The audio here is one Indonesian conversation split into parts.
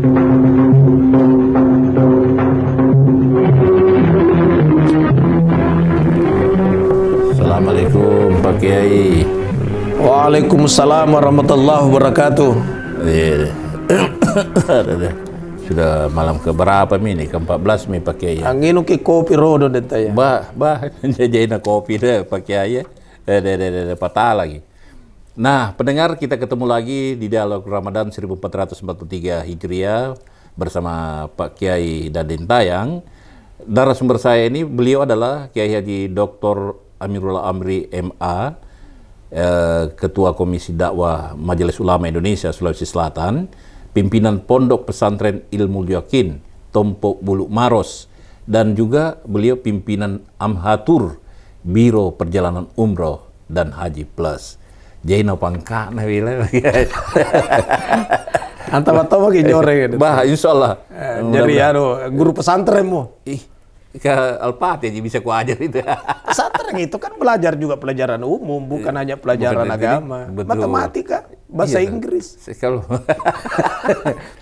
Assalamualaikum Pak Kiai. Waalaikumsalam warahmatullahi wabarakatuh. Sudah malam keberapa ini? Ke-14 mi Pak Kiai. Angin ke kopi rodo deta ya. Bah, jajain kopi deh Pak Kiai. Patah lagi. Nah, pendengar, kita ketemu lagi di Dialog Ramadan 1443 Hijriah bersama Pak Kiai Daden Tayang. Narasumber saya ini, beliau adalah Kiai Haji Dr. Amirullah Amri MA, Ketua Komisi Dakwah Majelis Ulama Indonesia Sulawesi Selatan, pimpinan Pondok Pesantren Ilmu Yakin Tompo Bulu Maros, dan juga beliau pimpinan Amhatur Biro Perjalanan Umroh dan Haji Plus. Jaina pangkana wilayah. Antara-tara ki joreng. Bah, insyaallah. Jadi guru pesantren mu. Ke Al-Fatih bisa ku ajar itu. Pesantren itu kan belajar juga pelajaran umum, bukan hanya pelajaran agama. Betul. Matematika, bahasa Inggris. Kalau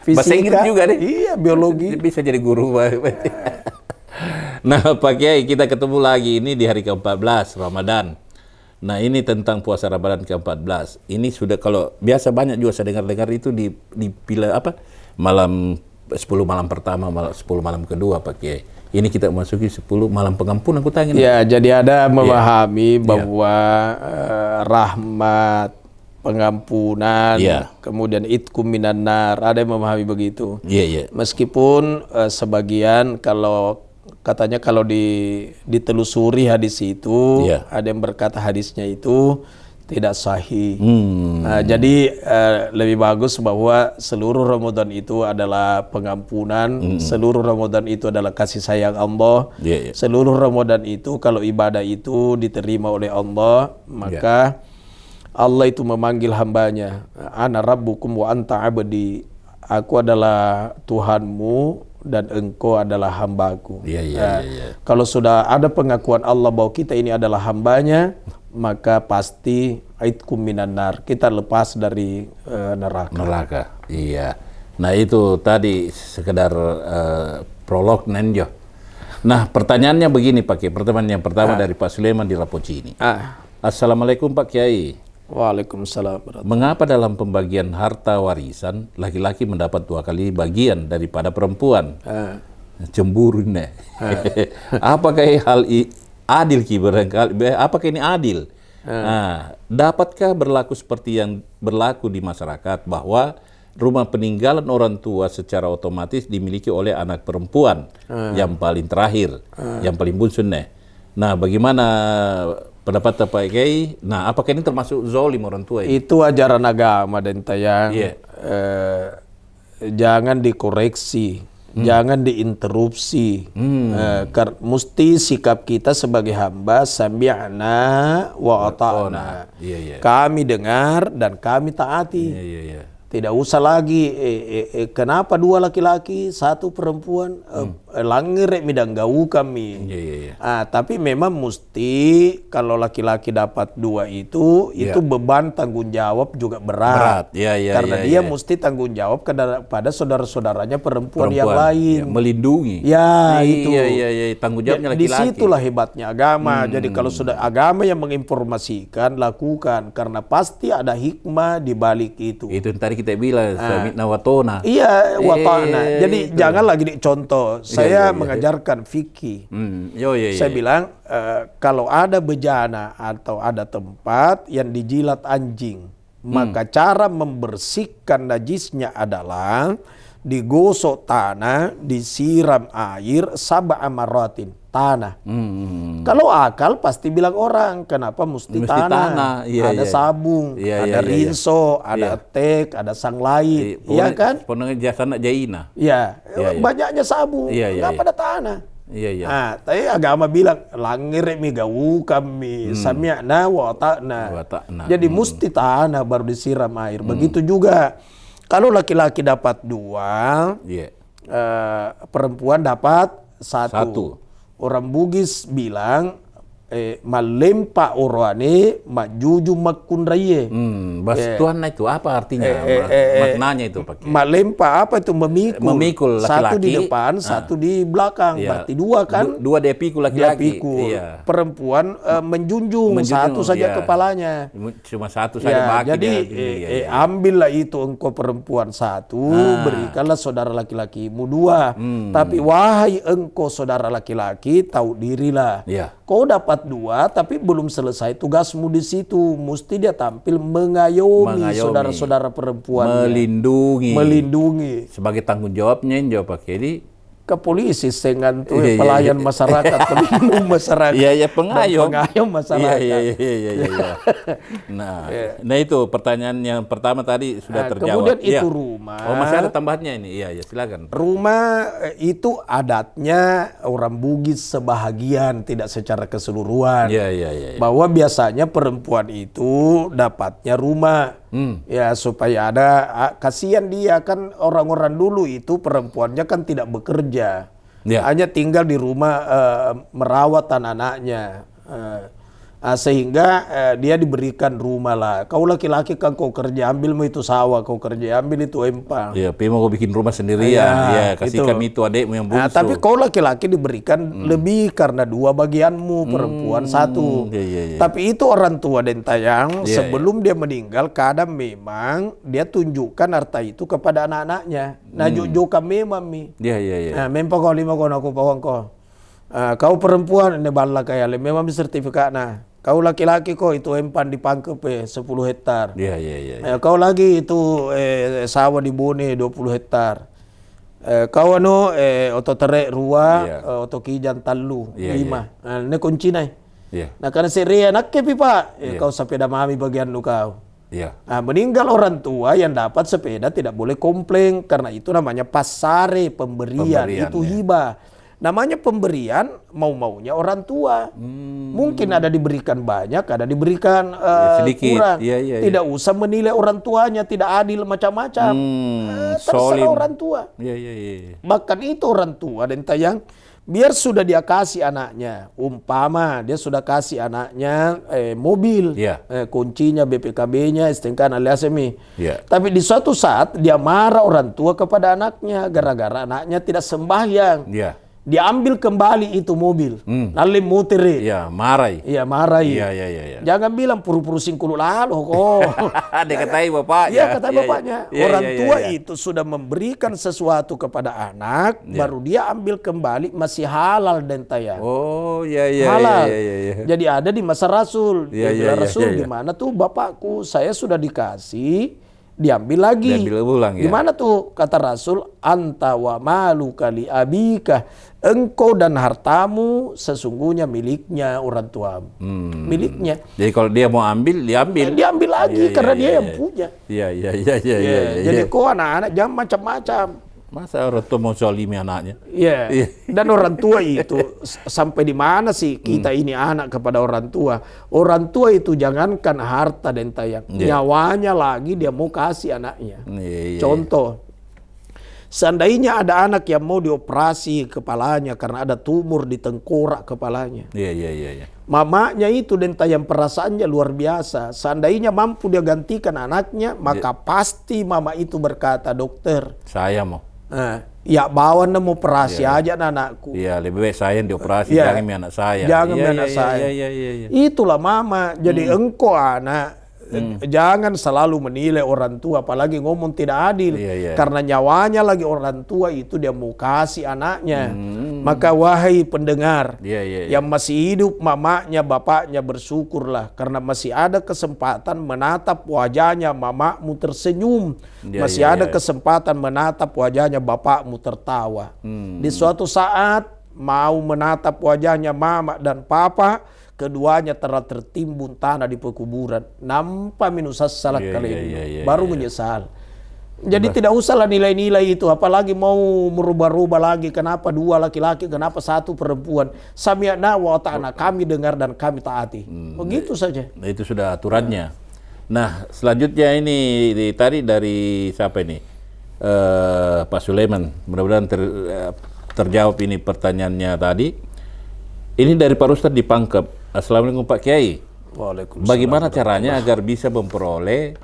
Fisika, bahasa Inggris juga deh. Iya, biologi. Bisa jadi guru. Nah, Pak Kiai, kita ketemu lagi ini di hari ke-14 Ramadan. Nah, ini tentang puasa Ramadan ke-14. Ini sudah, kalau biasa banyak juga saya dengar-dengar itu dipilih apa? Malam 10 malam pertama, 10 malam kedua, Pak Kiai. Ini kita masuki 10 malam pengampunan, aku tanya. Ya, jadi ada memahami bahwa rahmat, pengampunan, kemudian itkum minan nar, ada yang memahami begitu. Meskipun sebagian kalau katanya kalau ditelusuri hadis itu, ada yang berkata hadisnya itu tidak sahih. Jadi lebih bagus bahwa seluruh Ramadan itu adalah pengampunan, seluruh Ramadan itu adalah kasih sayang Allah, seluruh Ramadan itu kalau ibadah itu diterima oleh Allah, maka Allah itu memanggil hambanya, Ana rabbukum wa anta abdi, aku adalah Tuhanmu dan engkau adalah hambaku. Kalau sudah ada pengakuan Allah bahwa kita ini adalah hambanya, maka pasti aitkum minan nar, kita lepas dari neraka. Iya. Nah, itu tadi sekedar prolog nenjo. Nah, pertanyaannya begini Pak Kiai. Pertanyaan yang pertama dari Pak Sulaiman di Rapocini. Assalamualaikum Pak Kiai. Waalaikumsalam. Mengapa dalam pembagian harta warisan laki-laki mendapat 2 kali bagian daripada perempuan? Cemburu nih. Apakah hal adil ki barangkali? Apakah ini adil? Nah, dapatkah berlaku seperti yang berlaku di masyarakat bahwa rumah peninggalan orang tua secara otomatis dimiliki oleh anak perempuan yang paling terakhir, yang paling bungsu nih? Nah, bagaimana pendapat Pak Kiai? Nah, apakah ini termasuk zalim orang tua ini? Itu ajaran agama dan tayang. Jangan dikoreksi, jangan diinterupsi. Mesti sikap kita sebagai hamba sami'na wa ata'na. Kami dengar dan kami taati. Tidak usah lagi kenapa 2 laki-laki 1 perempuan, langir midang-gau kami. Tapi memang mesti kalau laki-laki dapat 2 itu beban tanggung jawab juga berat. Karena dia mesti tanggung jawab kepada saudara-saudaranya perempuan yang lain. Melindungi. Itu. Tanggung jawabnya laki-laki. Disitulah hebatnya agama. Jadi kalau sudah agama yang menginformasikan, lakukan, karena pasti ada hikmah di balik itu. Itu tadi kita bilang sami'na wa ta'na. Wata'na. Jadi jangan lagi contoh. Saya mengajarkan fikih. Saya bilang kalau ada bejana atau ada tempat yang dijilat anjing, maka cara membersihkan najisnya adalah digosok tanah, disiram air 7 maratin tanah. Kalau akal pasti bilang orang, kenapa mesti tanah? Ada sabung, ada rinso, ada tek, ada sanglait, iya kan? Pokoknya jasa nak jaina. Banyaknya sabung, kenapa ada tanah? Tapi agama bilang langir mi gau kami sami'na wa ta'na. Jadi mesti tanah baru disiram air. Begitu juga kalau laki-laki dapat 2, perempuan dapat 1. Orang Bugis bilang malempa orane majuju makunraye. Bastuan itu apa artinya? Maknanya itu pakai. Malempa apa itu memikul? Memikul laki-laki. Satu di depan, satu di belakang. Berarti dua kan? Dua dia pikul laki-laki. Dia pikul. Perempuan menjunjung satu saja kepalanya. Cuma satu saja baki. Jadi ambillah itu engkau perempuan satu, berikanlah saudara laki-lakimu dua. Tapi wahai engkau saudara laki-laki, tahu dirilah. Kau dapat dua, tapi belum selesai tugasmu di situ. Mesti dia tampil mengayomi saudara-saudara perempuan. Melindungi. Sebagai tanggung jawabnya yang jawab pakai ini. Ke polisi dengan tuh pelayan masyarakat, pelindung masyarakat. Iya, pengayom. Pengayom masyarakat. Iya. Nah itu pertanyaan yang pertama tadi sudah terjawab. Kemudian itu rumah. Oh, masih ada tambahannya ini. Iya, silakan. Rumah itu adatnya orang Bugis sebahagian, tidak secara keseluruhan. Iya. Bahwa biasanya perempuan itu dapatnya rumah. Ya supaya ada, kasihan dia kan, orang-orang dulu itu perempuannya kan tidak bekerja, hanya tinggal di rumah merawat anak-anaknya, sehingga dia diberikan rumah lah. Kau laki-laki kan kau kerja, ambilmu itu sawah, kau kerja ambil itu empang. Iya, tapi mau bikin rumah sendiri ya, kasih kami itu adekmu yang bungsu. Tapi kau laki-laki diberikan lebih karena dua bagianmu, perempuan satu. Tapi itu orang tua Dentayang sebelum dia meninggal, kadang memang dia tunjukkan harta itu kepada anak-anaknya. Nah jojo kami mami. Iya. Memang kau lima kau aku pawang kau. Kau perempuan ini bala kayak memang sertifikat nah. Kau laki-laki kok itu empan di Pangkep 10 hektar. Iya. Kau lagi itu sawah di Bone 20 hektar. Kau oto terek rua, oto kijan talu 5. Ini kunci nai. Nah karena seria nak kepi pak, kau sepeda mami bagian lu kau. Nah, meninggal orang tua yang dapat sepeda tidak boleh komplain karena itu namanya pasare pemberian itu hibah. Namanya pemberian mau-maunya orang tua. Mungkin ada diberikan banyak, ada diberikan kurang. Tidak usah menilai orang tuanya, tidak adil macam-macam. Terserah orang tua. Bahkan itu orang tua dan tayang biar sudah dia kasih anaknya, umpama dia sudah kasih anaknya mobil, kuncinya BPKB-nya, STNK alias SMI. Tapi di suatu saat dia marah orang tua kepada anaknya gara-gara anaknya tidak sembahyang. Dia ambil kembali itu mobil, lalu muter. Marahi. Jangan bilang puru-puru singkulu lalu kok. Dia katai bapaknya. Iya kata bapaknya. Orang tua itu sudah memberikan sesuatu kepada anak, baru dia ambil kembali masih halal dan tayang. Oh halal. Jadi ada di masa Rasul. Rasul di mana tuh bapakku saya sudah dikasih. Diambil lagi. Diambil ulang ya. Gimana tuh kata Rasul, anta wa malu kali abika, engkau dan hartamu sesungguhnya miliknya orang tuamu. Miliknya. Jadi kalau dia mau ambil, diambil. Diambil lagi karena dia yang punya. Iya. Jadi kau anak-anak jangan macam-macam. Masa orang tua mau zalimi anaknya? Dan orang tua itu sampai di mana sih kita ini anak kepada orang tua? Orang tua itu jangankan harta dan tayang, nyawanya lagi dia mau kasih anaknya. Contoh, seandainya ada anak yang mau dioperasi kepalanya karena ada tumor di tengkorak kepalanya. Mamanya itu dan tayang perasaannya luar biasa. Seandainya mampu dia gantikan anaknya, maka pasti mama itu berkata, dokter, saya mau. Ya bawa nemu operasi aja anakku. Lebih baik saya yang dioperasi, jangan anak saya. Jangan anak saya. Itulah mama. Jadi engkau anak, jangan selalu menilai orang tua, apalagi ngomong tidak adil. Karena nyawanya lagi orang tua itu dia mau kasih anaknya. Maka wahai pendengar yang masih hidup, mamanya, bapaknya, bersyukurlah karena masih ada kesempatan menatap wajahnya mamamu tersenyum. Masih ada kesempatan menatap wajahnya bapakmu tertawa. Di suatu saat mau menatap wajahnya mama dan papa, keduanya telah tertimbun tanah di pekuburan. Nampak minusas salat kali baru menyesal. Jadi tidak usahlah nilai-nilai itu, apalagi mau merubah-rubah lagi. Kenapa dua laki-laki, kenapa satu perempuan? Sami'na wa ta'ana, kami dengar dan kami taati. Begitu saja. Nah, itu sudah aturannya. Nah, selanjutnya ini tadi dari siapa ini? Pak Sulaiman. Mudah-mudahan terjawab ini pertanyaannya tadi. Ini dari Pak Ustadz di Pangkep. Assalamualaikum Pak Kiai. Waalaikumsalam. Bagaimana caranya agar bisa memperoleh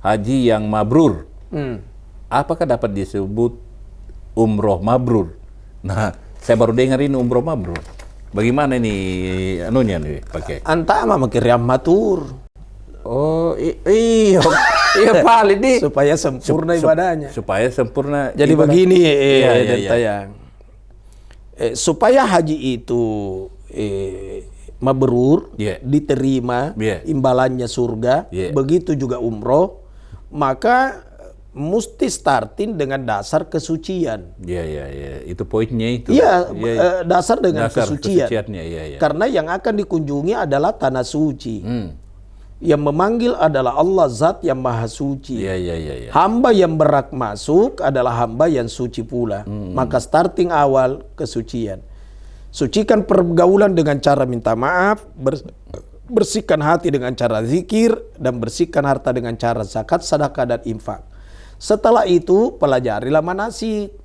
haji yang mabrur? Apakah dapat disebut umroh mabrur? Nah, saya baru dengar ini umroh mabrur. Bagaimana ini anunya nih Pak Kiai? Antama makirim matur. Oh iya, iya paling nih. Supaya sempurna ibadahnya. Supaya sempurna. Jadi ibadah. begini, Iya. Tayang. Supaya haji itu mabrur, diterima, imbalannya surga, begitu juga umroh, maka mesti starting dengan dasar kesucian. Iya. Itu poinnya itu. Iya, dasar dengan kesucian. Iya. Karena yang akan dikunjungi adalah tanah suci. Yang memanggil adalah Allah Zat yang Maha Suci. Iya. Hamba yang berhak masuk adalah hamba yang suci pula. Maka starting awal kesucian. Sucikan pergaulan dengan cara minta maaf, bersihkan hati dengan cara zikir, dan bersihkan harta dengan cara zakat, sedekah, dan infak. Setelah itu pelajarilah manasik.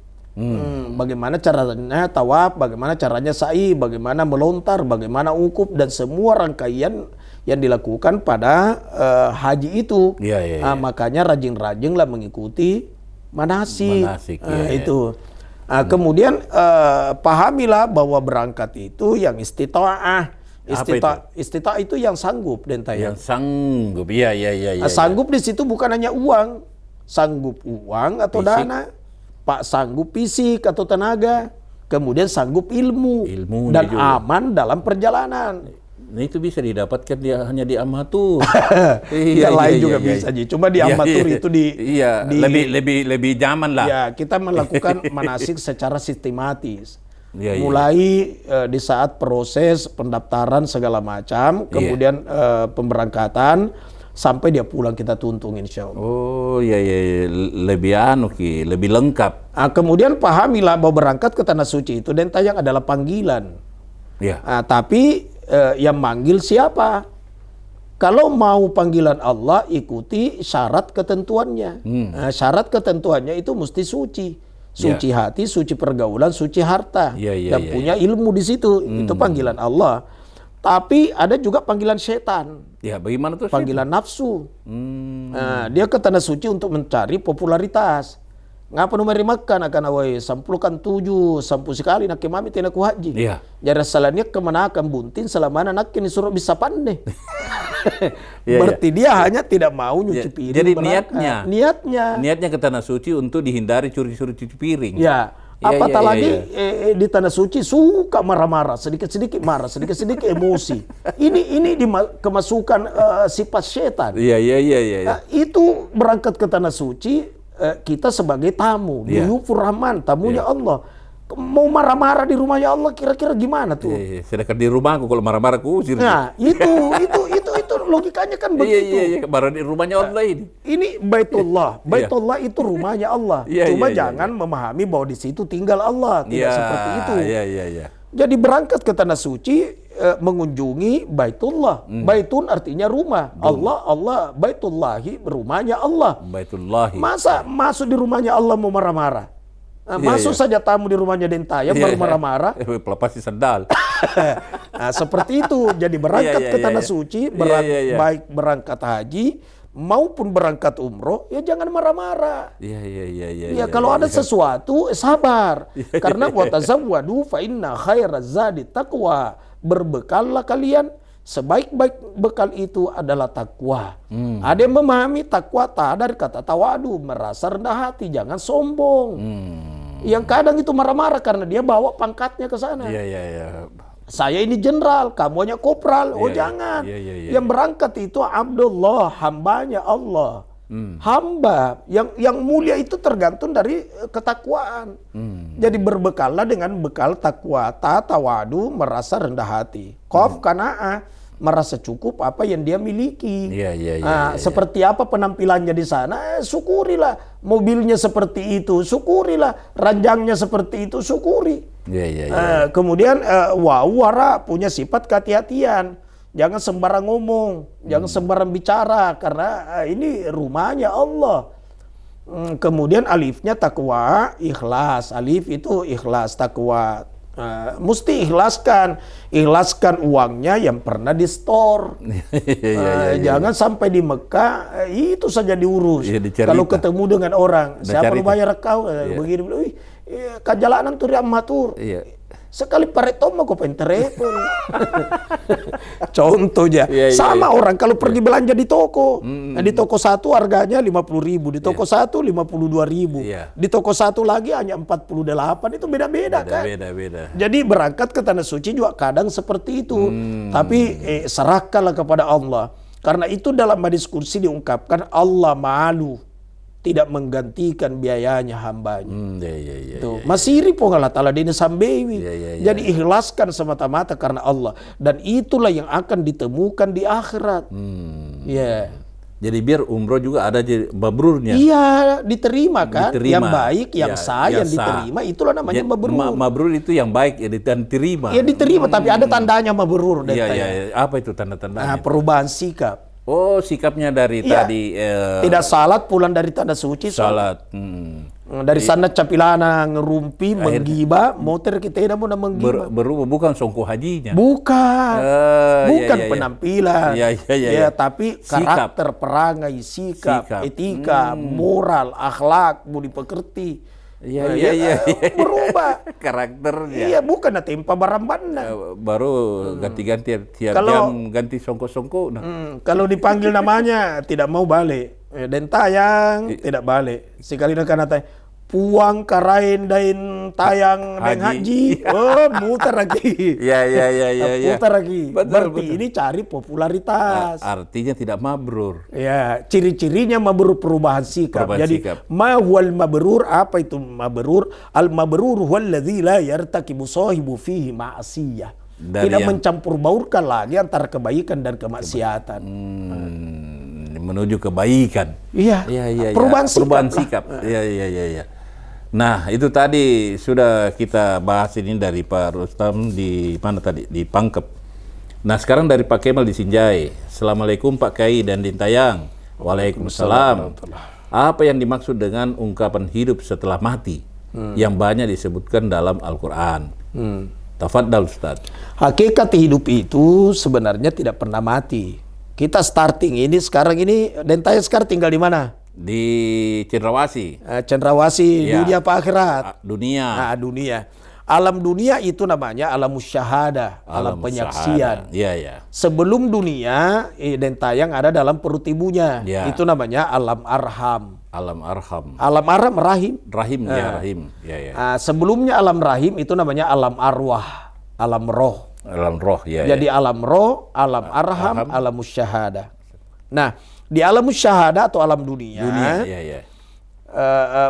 Bagaimana caranya tawaf, bagaimana caranya sa'i, bagaimana melontar, bagaimana ukuf, dan semua rangkaian yang dilakukan pada haji itu. Makanya rajin-rajinlah mengikuti manasik. Itu. Kemudian pahamilah bahwa berangkat itu yang istita'ah. Istita'ah itu yang sanggup, dan Yang sanggup, iya. Sanggup di situ bukan hanya uang, sanggup uang atau fisik, dana, Pak, sanggup fisik atau tenaga, kemudian sanggup ilmu dan juga aman dalam perjalanan. Nah, itu bisa didapatkan hanya di amatur. Yang lain juga bisa, cuma di amatur itu lebih zaman lah. Ya, kita melakukan manasik secara sistematis. Mulai di saat proses pendaftaran segala macam, kemudian pemberangkatan, sampai dia pulang kita tuntung insya Allah. Oh iya, lebih lengkap. Kemudian pahamilah bahwa berangkat ke tanah suci itu dan tayang adalah panggilan. Tapi yang manggil siapa? Kalau mau panggilan Allah, ikuti syarat ketentuannya. Syarat ketentuannya itu mesti suci. Suci hati, suci pergaulan, suci harta. Dan punya ilmu di situ. Itu panggilan Allah. Tapi ada juga panggilan setan. Ya, bagaimana tuh? Panggilan nafsu. Dia ke tanah suci untuk mencari popularitas. Ngapa numeri makan akan awai sampulkan 7 sampu sekali nak kemami tina ku haji. Jadi salahnya kemana akan buntin selama anak ini suruh bisa pandai. Berarti dia hanya tidak mau nyuci piring. Jadi niatnya ke tanah suci untuk dihindari curi-curi cuci piring. Apatah lagi di tanah suci suka marah-marah, sedikit-sedikit marah, sedikit-sedikit emosi. Ini kemasukan sifat setan. Itu berangkat ke tanah suci, kita sebagai tamu, Duyufur Rahman, tamunya Allah. Mau marah-marah di rumahnya Allah, kira-kira gimana tuh? Sedangkan di rumahku kalau marah-marah ku usir. Nah, itu logikanya kan begitu. Marah di rumahnya Allah ini. Ini Baitullah. Baitullah itu rumahnya Allah. Cuma jangan memahami bahwa di situ tinggal Allah, tidak seperti itu. Jadi berangkat ke tanah suci, mengunjungi Baitullah. Baitun artinya rumah. Allah Baitullahi, rumahnya Allah. Baitullahi. Masa masuk di rumahnya Allah mau marah-marah? Masuk saja tamu di rumahnya Dentaya baru marah-marah. Pelepas di sendal. Nah, seperti itu. Jadi berangkat ke tanah suci, baik berangkat haji maupun berangkat umroh, ya jangan marah-marah. Kalau ada sesuatu, sabar. Karena wa tazawwadu fa inna khairaz zadi taqwa. Berbekallah kalian, sebaik-baik bekal itu adalah takwa. Ada yang memahami takwa dari kata tawadu, merasa rendah hati, jangan sombong. Yang kadang itu marah-marah karena dia bawa pangkatnya ke sana. Saya ini jenderal, kamu hanya kopral. Jangan. Yang berangkat itu Abdullah, hambanya Allah. Hamba yang mulia itu tergantung dari ketakwaan. Jadi berbekallah dengan bekal takwa, tawadu, merasa rendah hati. Qaf qanaah, merasa cukup apa yang dia miliki. Seperti apa penampilannya di sana, syukurilah. Mobilnya seperti itu, syukurilah. Ranjangnya seperti itu, syukuri. Kemudian wara punya sifat kehati-hatian. Jangan sembarang ngomong, jangan sembarang bicara, karena ini rumahnya Allah. Kemudian alifnya takwa, ikhlas. Alif itu ikhlas, takwa. Mesti ikhlaskan uangnya yang pernah di store. Jangan sampai di Mekah itu saja diurus. Kalau ketemu dengan orang, siapa lu bayar kau? Begini, kajalanan tuh amatur. Sekali paretom aku pengen telepon. Contohnya, sama orang kalau pergi belanja di toko. Di toko satu harganya 50.000, di toko satu 52.000, di toko satu lagi hanya 48, itu beda-beda kan. Beda-beda. Jadi berangkat ke tanah suci juga kadang seperti itu. Tapi serahkanlah kepada Allah. Karena itu dalam hadis kursi diungkapkan Allah malu tidak menggantikan biayanya hambanya. Masiri po Allah Ta'ala dini sambewi. Jadi ikhlaskan semata-mata karena Allah. Dan itulah yang akan ditemukan di akhirat. Jadi biar umroh juga ada mabrurnya. Iya, diterima kan. Yang baik, yang sah, yang diterima. Itulah namanya mabrur. Mabrur itu yang baik dan diterima. Iya diterima, tapi ada tandanya mabrur. Apa itu tanda-tandanya? Perubahan sikap. Oh, sikapnya dari tadi tidak salat pulang dari tanah suci. Salat. Dari sana capilana ngerumpi, menggiba, motor kita tidak mau menggiba. Berubah bukan songko hajinya. Bukan. Bukan penampilan. Tapi karakter, perangai, sikap, etika, moral, akhlak, budi pekerti. Berubah karakternya. Iya, bukan tempa barambana. Baru ganti-ganti tiap jam ganti songko-songko. Kalau dipanggil namanya tidak mau balik. Dan tayang tidak balik. Sekali nak tanya puang karain dan tayang dan haji. Muter lagi. Muter lagi. Berarti ini cari popularitas. Artinya tidak mabrur. Ya, ciri-cirinya mabrur perubahan sikap. Jadi ma huwal mabrur, apa itu mabrur? Al mabrur huwallazi la yartakibu sahibu fihi ma'siyah. Tidak mencampur baurkan lagi antara kebaikan dan kemaksiatan. Menuju kebaikan. Perubahan sikap. Iya. Nah, itu tadi sudah kita bahas ini dari Pak Rustam di mana tadi? Di Pangkep. Nah, sekarang dari Pak Kemal di Sinjai. Assalamualaikum Pak Kiai dan Dintayang. Waalaikumsalam. Apa yang dimaksud dengan ungkapan hidup setelah mati yang banyak disebutkan dalam Al-Quran? Tafadhal Ustaz. Hakikat hidup itu sebenarnya tidak pernah mati. Kita starting ini sekarang ini, Dentayang sekarang tinggal di mana? Di Cendrawasih. Cendrawasih, dunia apa akhirat? Dunia. Dunia. Alam dunia itu namanya alam syahada, alam penyaksian. Sebelum dunia, Dentayang ada dalam perut ibunya. Itu namanya alam arham. Alam arham. Alam arham, rahim. Rahim, rahim. Sebelumnya alam rahim itu namanya alam arwah, alam roh. Alam roh, Jadi alam roh, alam arham, alam syahada. Nah, di alam syahada atau alam dunia,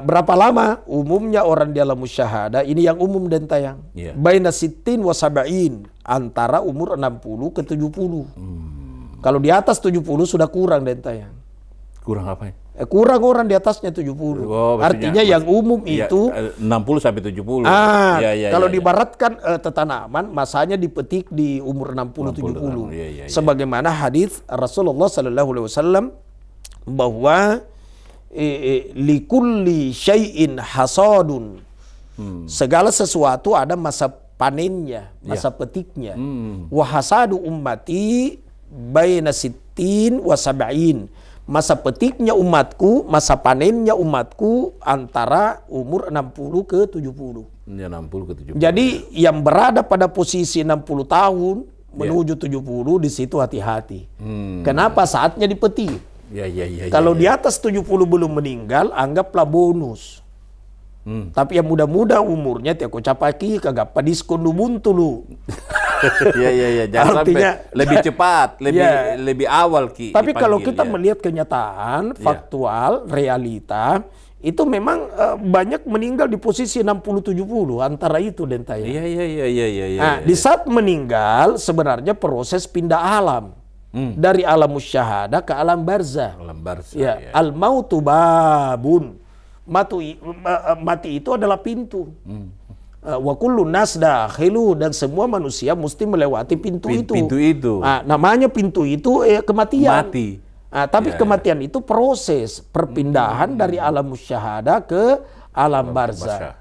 berapa lama umumnya orang di alam syahada? Ini yang umum Dentayang. Baina sittin wa sab'in, antara umur 60 ke 70. Kalau di atas 70 sudah kurang Dentayang. Kurang apa ya? Kurang orang di atasnya 70. Artinya yang umum itu 60 sampai 70. Kalau dibaratkan tetanaman, masanya dipetik di umur 60-70. Sebagaimana hadis Rasulullah SAW bahwa likulli syai'in hasadun. Segala sesuatu ada masa panennya, masa petiknya. Wa hasadu ummati baina sittin wa sab'in. Masa petiknya umatku, masa panennya umatku antara umur 60 ke 70. 60 ke 70. Jadi yang berada pada posisi 60 tahun menuju 70 di situ hati-hati. Kenapa? Saatnya dipetik. Kalau di atas 70 belum meninggal, anggaplah bonus. Tapi yang muda-muda umurnya tiap capaki kagak padiskon buntu lu. Jangan artinya, sampai lebih cepat, lebih awal Tapi kalau kita melihat kenyataan, faktual, realita, itu memang banyak meninggal di posisi 60-70 antara itu Dentayang. Di saat meninggal sebenarnya proses pindah alam. Dari alam musyahada ke alam barzah. Al-mautu babun. Mati itu adalah pintu. Wa kullu nas dakhilu, dan semua manusia mesti melewati pintu itu. Namanya pintu itu kematian. Tapi kematian itu proses perpindahan dari alam musyahada ke alam barzah.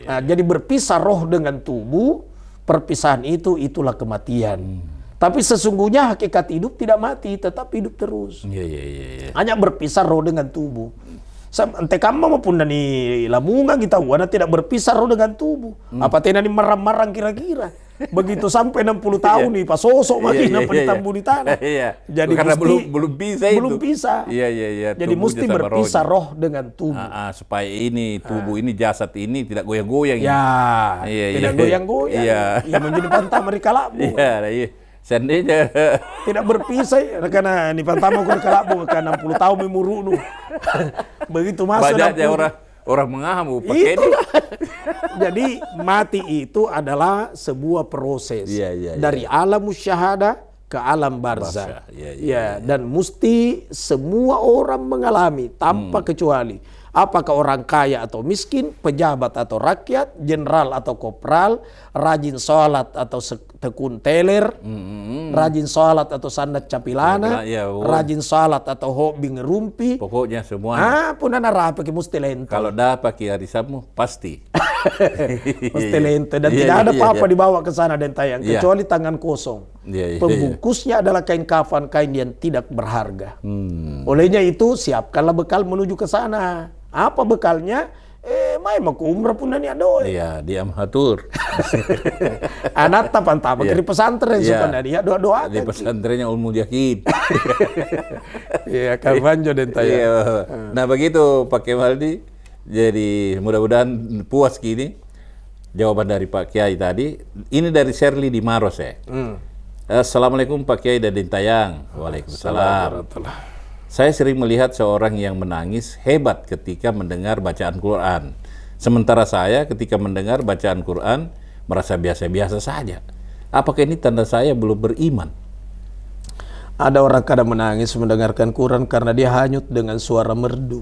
Nah, jadi berpisah roh dengan tubuh, perpisahan itulah kematian. Tapi sesungguhnya hakikat hidup tidak mati, tetap hidup terus. Hanya berpisah roh dengan tubuh. Ente kama maupun dari lamungan kita wana tidak berpisah roh dengan tubuh. Apa tena ni marang-marang kira-kira. Begitu sampai 60 tahun nih pas sosok makin apa ditambu di tanah. Jadi karena belum bisa itu. Belum bisa. Jadi mesti berpisah roh dengan tubuh. Supaya ini tubuh ini jasad ini tidak goyang-goyang. Tidak goyang-goyang. Ya menjadi pantah mereka labu. Seandainya tidak berpisah karena ini pantama aku kalabung kan 60 tahun memuru nu. Begitu masuk banyaknya orang mengamu pakai ini. Jadi mati itu adalah sebuah proses dari alam musyahada ke alam barzah. Dan mesti semua orang mengalami tanpa kecuali. Apakah orang kaya atau miskin, pejabat atau rakyat, jenderal atau kopral, rajin sholat atau tekun teler, rajin sholat atau sandat capilana, rajin sholat atau hobi ngerumpi. Pokoknya semuanya. Pun ana pakai musti lente. Kalau dapat arisamu pasti. Musti lente dan tidak ada apa-apa dibawa ke sana dan tayang kecuali tangan kosong. Pembungkusnya adalah kain kafan, kain yang tidak berharga. Olehnya itu siapkanlah bekal menuju ke sana. Apa bekalnya? Mai maku umrah pun nani ado. Dia mahatur. Anak tapan tapan di pesantren suka dia doa-doa. Di pesantrennya Ulmu Yakin. Kabanjo dan tayang. Nah begitu Pak Kemaldi. Jadi mudah-mudahan puas gini jawaban dari Pak Kiai tadi. Ini dari Shirley di Maros ya. Assalamualaikum Pak Kiai dan Dintayang. Waalaikumsalam. Saya sering melihat seorang yang menangis hebat ketika mendengar bacaan Quran. Sementara saya ketika mendengar bacaan Quran merasa biasa-biasa saja. Apakah ini tanda saya belum beriman? Ada orang kadang menangis mendengarkan Quran karena dia hanyut dengan suara merdu.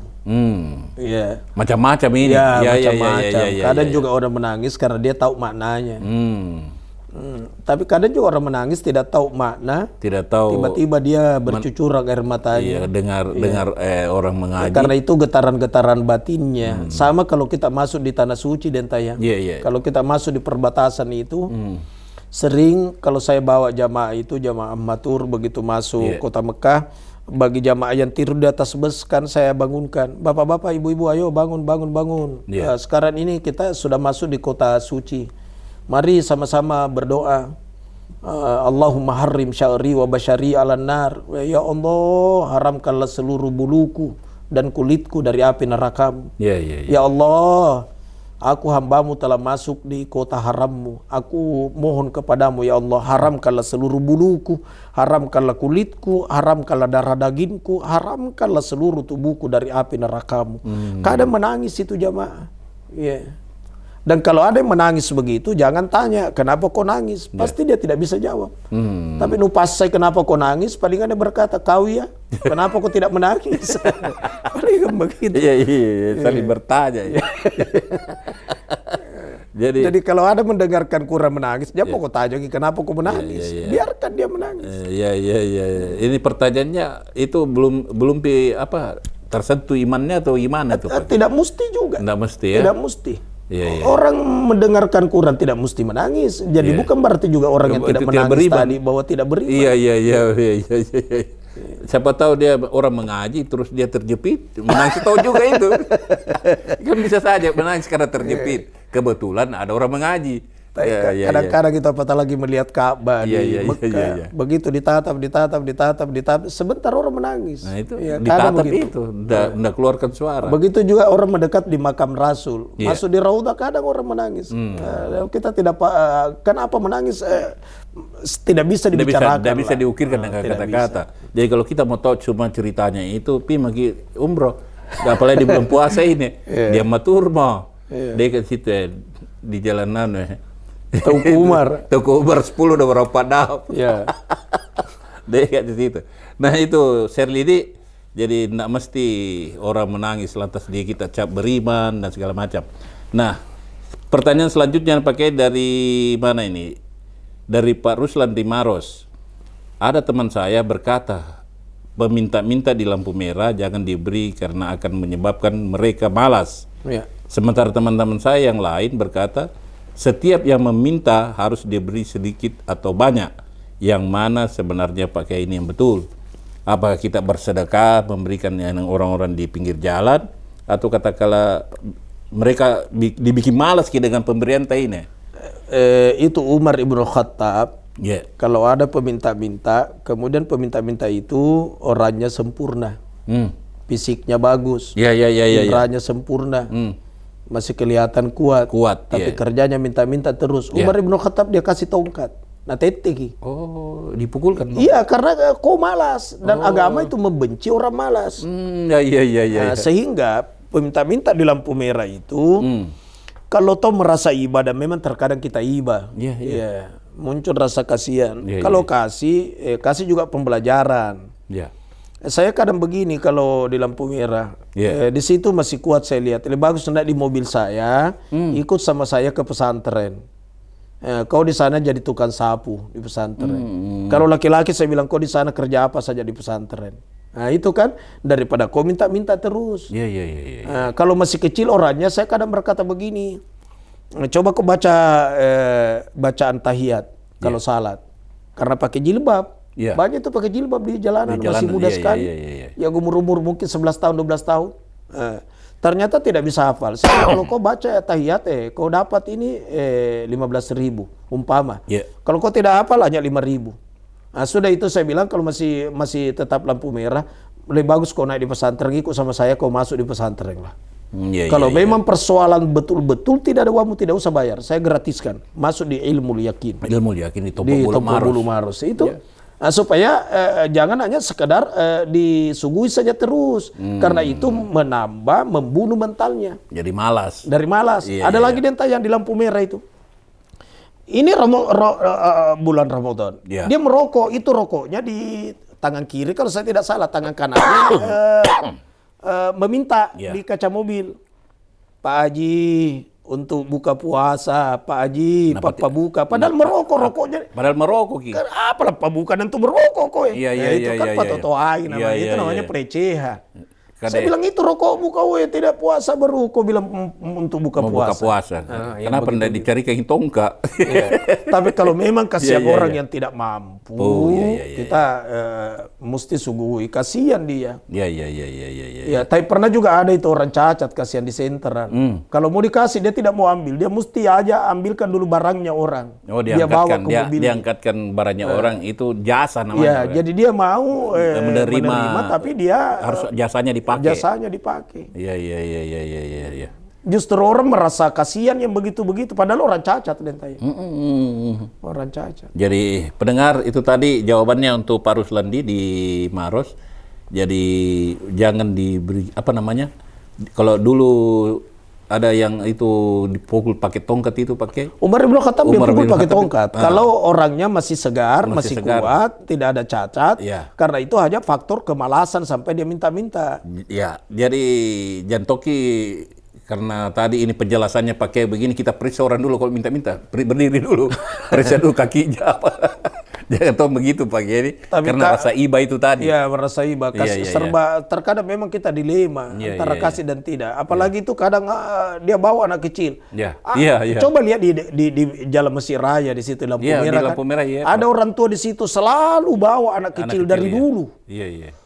Macam-macam ini. Macam-macam. Kadang juga orang menangis karena dia tahu maknanya. Tapi kadang juga orang menangis tidak tahu makna. Tidak tahu. Tiba-tiba dia bercucuran air matanya. Dengar orang mengaji. Karena itu getaran-getaran batinnya. Sama kalau kita masuk di tanah suci dan tayang. Kalau kita masuk di perbatasan itu. Sering kalau saya bawa jamaah itu, jamaah matur begitu masuk kota Mekah, bagi jamaah yang tidur di atas bus kan saya bangunkan, bapak-bapak, ibu-ibu, ayo bangun. Sekarang ini kita sudah masuk di kota suci, mari sama-sama berdoa. Allahumma harrim sya'ri wa basyari ala nar. Ya Allah, haramkanlah seluruh buluku dan kulitku dari api neraka-Mu. Ya Allah, aku hambamu telah masuk di kota harammu. Aku mohon kepadamu ya Allah, haramkanlah seluruh buluku, haramkanlah kulitku, haramkanlah darah dagingku, haramkanlah seluruh tubuhku dari api neraka-Mu. Kadang menangis itu jamaah. Dan kalau ada yang menangis begitu, jangan tanya kenapa kau nangis. Pasti dia tidak bisa jawab. Tapi nupas saya kenapa kau nangis, paling ada berkata, kau ya, kenapa kau tidak menangis? Paling begitu. Saling bertanya. Jadi kalau ada mendengarkan Quran menangis, dia kok tanya kenapa kau menangis? Biarkan dia menangis. Ini pertanyaannya itu belum tersentuh imannya atau gimana tuh? Tidak mesti juga. Tidak mesti ya. Tidak mesti. Orang mendengarkan Quran tidak mesti menangis. Jadi bukan berarti juga orang yang tidak menangis tadi bahwa tidak beriman. Siapa tahu dia orang mengaji terus dia terjepit, menangis tahu juga itu. Kan bisa saja menangis karena terjepit. Kebetulan ada orang mengaji. Kadang-kadang kita lagi melihat Ka'bah di Mekah, begitu ditatap, sebentar orang menangis. Nah itu ditatap itu, udah keluarkan suara. Begitu juga orang mendekat di makam Rasul, masuk di Raudhah kadang orang menangis. Kita tidak kenapa menangis tidak bisa dibicarakan. Tidak bisa diukirkan dengan kata-kata. Jadi kalau kita mau tahu cuma ceritanya itu, pergi umroh, apalagi di bulan puasa ini, dia matur mau, dia ke situ di jalanan Tauku Umar 10 udah berapa dah. Dia kayak di situ. Nah itu Shirley ini jadi tidak mesti orang menangis lantas dia kita cap beriman dan segala macam. Nah pertanyaan selanjutnya pakai dari mana ini? Dari Pak Ruslan di Maros. Ada teman saya berkata meminta-minta di lampu merah jangan diberi karena akan menyebabkan mereka malas. Sementara teman-teman saya yang lain berkata, setiap yang meminta harus diberi sedikit atau banyak. Yang mana sebenarnya pakai ini yang betul? Apakah kita bersedekah, memberikan yang orang-orang di pinggir jalan, atau katakanlah mereka dibikin malas dengan pemberian ini? Itu Umar ibn Khattab. Yeah. Kalau ada peminta-minta, kemudian peminta-minta itu orangnya sempurna, fisiknya bagus, indranya sempurna, masih kelihatan kuat, tapi kerjanya minta-minta terus. Umar ibn Khattab dia kasih tongkat. Nah, teteki. Oh, dipukulkan. Iya, karena kau malas dan agama itu membenci orang malas. Iya. Sehingga peminta-minta di lampu merah itu, kalau toh merasa iba dan memang terkadang kita iba, muncul rasa kasihan. Kalau kasih juga pembelajaran. Saya kadang begini kalau di lampu merah, di situ masih kuat saya lihat. Lebih bagus tidak di mobil saya, ikut sama saya ke pesantren. Kau di sana jadi tukang sapu di pesantren. Kalau laki-laki saya bilang kau di sana kerja apa saja di pesantren. Nah itu kan daripada kau minta-minta terus. Kalau masih kecil orangnya saya kadang berkata begini. Coba kau baca bacaan tahiyat kalau salat. Karena pakai jilbab. Banyak tuh pakai jilbab di jalanan masih muda sekali. Ya umur mungkin 11 tahun 12 tahun. Ternyata tidak bisa hafal. Kalau kau baca tahiyat, kau dapat ini 15.000 umpama. Kalau kau tidak hafal hanya 5.000. Nah, sudah itu saya bilang kalau masih tetap lampu merah, lebih bagus kau naik di pesantren, ikut sama saya, kau masuk di pesantren lah. Kalau memang persoalan betul-betul tidak ada uangmu, tidak usah bayar. Saya gratiskan. Masuk di Ilmul Yakin. Ilmul Yakin di Toko Bulu Maros. Itu. Supaya jangan hanya sekedar disuguhi saja terus, karena itu membunuh mentalnya. Jadi malas. Dari malas. Ada lagi yang di lampu merah itu. Ini bulan Ramadan. Dia merokok, itu rokoknya di tangan kiri, kalau saya tidak salah tangan kanannya meminta di kaca mobil. Pak Haji, untuk buka puasa, Pak Haji, Papa buka. Padahal rokoknya. Padahal merokok. Apalah Pak bukan itu merokok kok ya. Itu kan patotoai namanya. Itu namanya pelecehan. Saya bilang itu rokokmu kau tidak puasa baru kau bilang untuk buka puasa. Kenapa tidak dicari kain tongkat? Tapi kalau memang kasihan orang yang tidak mampu, kita mesti suguhi, kasihan dia. Tapi pernah juga ada itu orang cacat kasihan di senteran. Kalau mau dikasih dia tidak mau ambil, dia mesti aja ambilkan dulu barangnya orang. Dia bawa ke mobil. Diangkatkan barangnya orang itu jasa namanya. Jadi dia mau menerima, tapi dia harus jasanya dipakai. Jasanya dipakai. Iya. Justru orang merasa kasihan yang begitu-begitu, padahal orang cacat lentanya. Orang cacat. Jadi pendengar itu tadi jawabannya untuk Pak Ruslandi di Maros. Jadi jangan diberi kalau dulu ada yang itu dipukul pakai tongkat itu pakai. Umar bin Khattab dia pukul pakai tongkat. Kalau orangnya masih segar, masih kuat, tidak ada cacat. Karena itu hanya faktor kemalasan sampai dia minta-minta. Jadi Jantoki karena tadi ini penjelasannya pakai begini, kita periksa orang dulu kalau minta-minta. Berdiri dulu, periksa dulu kakinya apa. Jangan tahu begitu Pak Geri, karena rasa iba itu tadi. Iya, merasa iba. Serba terkadang memang kita dilema antara kasih dan tidak. Apalagi itu kadang dia bawa anak kecil. Coba lihat di Jalan Mesir Raya di situ lampu merah. Ada orang tua di situ selalu bawa anak kecil dari dulu.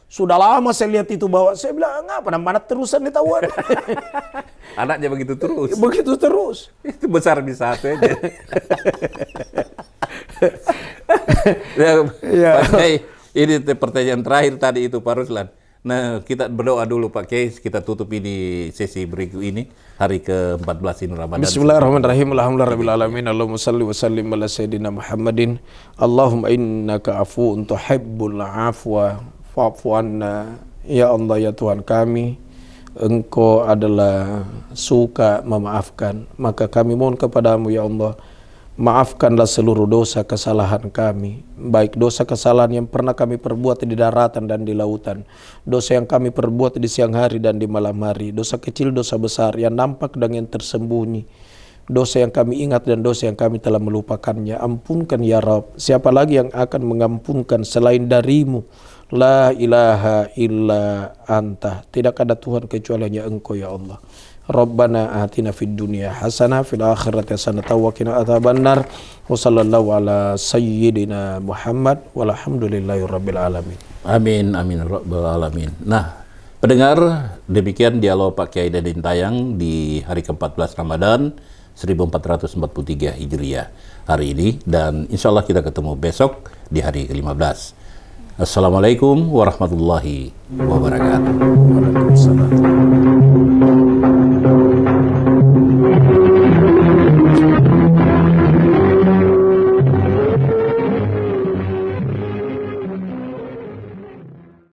Sudah lama saya lihat itu bawa. Saya bilang ngapa mana terusan nih tahuan. Anaknya begitu terus. Begitu terus. Itu besar di satu aja. Ini pertanyaan terakhir tadi itu Pak Ruslan. Nah, kita berdoa dulu Pak Kiai, kita tutup ini sesi berikut ini hari ke-14 ini Ramadan. Bismillahirrahmanirrahim. Alhamdulillahirabbil alamin. Allahumma shalli wa sallim ala sayyidina Muhammadin. Allahumma innaka afuwun tuhibbul afwa fa'fu anna. Ya Allah ya Tuhan kami, Engkau adalah suka memaafkan, maka kami mohon kepadamu ya Allah, maafkanlah seluruh dosa kesalahan kami, baik dosa kesalahan yang pernah kami perbuat di daratan dan di lautan, dosa yang kami perbuat di siang hari dan di malam hari, dosa kecil, dosa besar, yang nampak dan yang tersembunyi, dosa yang kami ingat dan dosa yang kami telah melupakannya. Ampunkan ya Rabb. Siapa lagi yang akan mengampunkan selain darimu? La ilaha illa anta. Tidak ada Tuhan kecuali hanya Engkau ya Allah. Rabbana atina fid dunya hasanah fil akhirati hasanah wa qina adzabannar. Wa sallallahu ala sayyidina Muhammad walhamdulillahi rabbil alamin. Amin amin rabbal alamin. Nah, pendengar, demikian dialog Pak Kiai Deden Tayang di hari ke-14 Ramadan 1443 Hijriah hari ini, dan insya Allah kita ketemu besok di hari ke-15. Assalamualaikum warahmatullahi wabarakatuh.